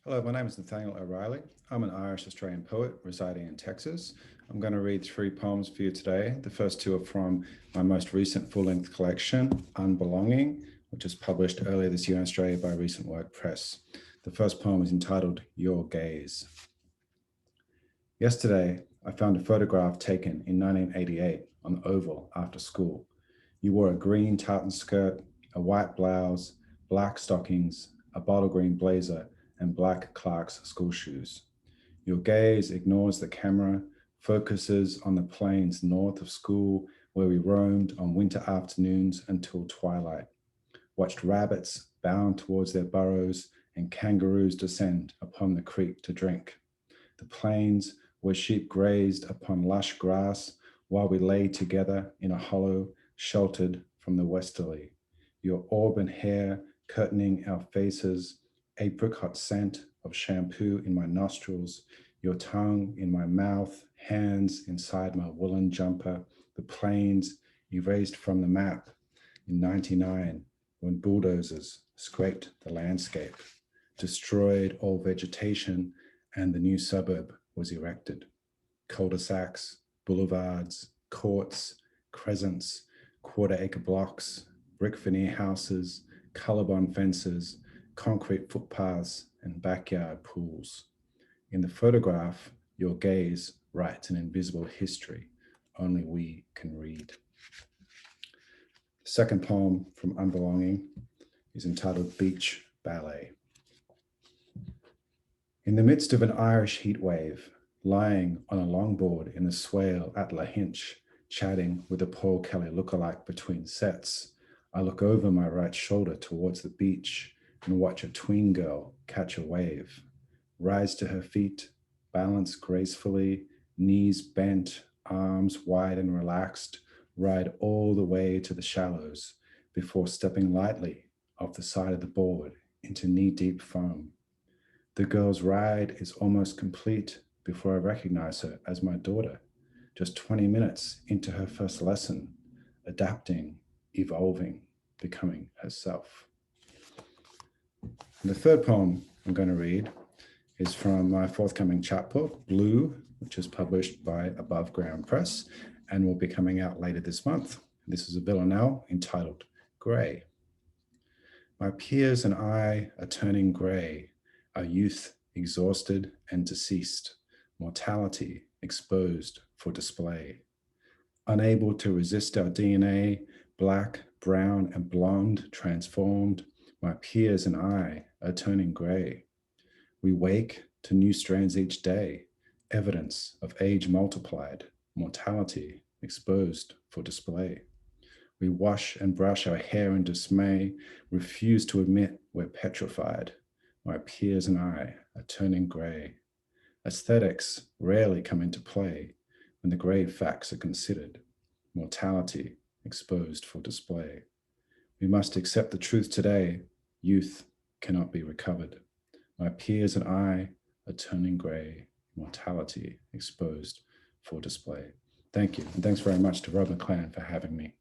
Hello, my name is Nathanael O'Reilly. I'm an Irish-Australian poet residing in Texas. I'm going to read 3 poems for you today. The first 2 are from my most recent full-length collection, Unbelonging, which was published earlier this year in Australia by Recent Work Press. The first poem is entitled Your Gaze. Yesterday, I found a photograph taken in 1988 on the Oval after school. You wore a green tartan skirt, a white blouse, black stockings, a bottle green blazer, and black Clark's school shoes. Your gaze ignores the camera, focuses on the plains north of school where we roamed on winter afternoons until twilight, watched rabbits bound towards their burrows and kangaroos descend upon the creek to drink. The plains where sheep grazed upon lush grass while we lay together in a hollow sheltered from the westerly. Your auburn hair curtaining our faces, apricot scent of shampoo in my nostrils, your tongue in my mouth, hands inside my woolen jumper, the plains erased from the map in '99 when bulldozers scraped the landscape, destroyed all vegetation, and the new suburb was erected. Cul-de-sacs, boulevards, courts, crescents, quarter-acre blocks, brick veneer houses, colorbond fences, concrete footpaths, and backyard pools. In the photograph, your gaze writes an invisible history only we can read. The second poem from Unbelonging is entitled Beach Ballet. In the midst of an Irish heatwave, lying on a longboard in the swale at Lahinch, chatting with a Paul Kelly lookalike between sets, I look over my right shoulder towards the beach and watch a tween girl catch a wave, rise to her feet, balance gracefully, knees bent, arms wide and relaxed, ride all the way to the shallows before stepping lightly off the side of the board into knee-deep foam. The girl's ride is almost complete before I recognize her as my daughter, just 20 minutes into her first lesson, adapting, evolving, becoming herself. And the third poem I'm going to read is from my forthcoming chapbook, Blue, which is published by Above Ground Press and will be coming out later this month. This is a villanelle entitled Grey. My peers and I are turning grey, our youth exhausted and deceased, mortality exposed for display. Unable to resist our DNA, black, brown, and blonde transformed, my peers and I are turning grey. We wake to new strands each day, evidence of age multiplied, mortality exposed for display. We wash and brush our hair in dismay, refuse to admit we're petrified. My peers and I are turning grey. Aesthetics rarely come into play when the grave facts are considered, mortality exposed for display. We must accept the truth today. Youth cannot be recovered. My peers and I are turning grey, mortality exposed for display. Thank you, and thanks very much to Rob McLaren for having me.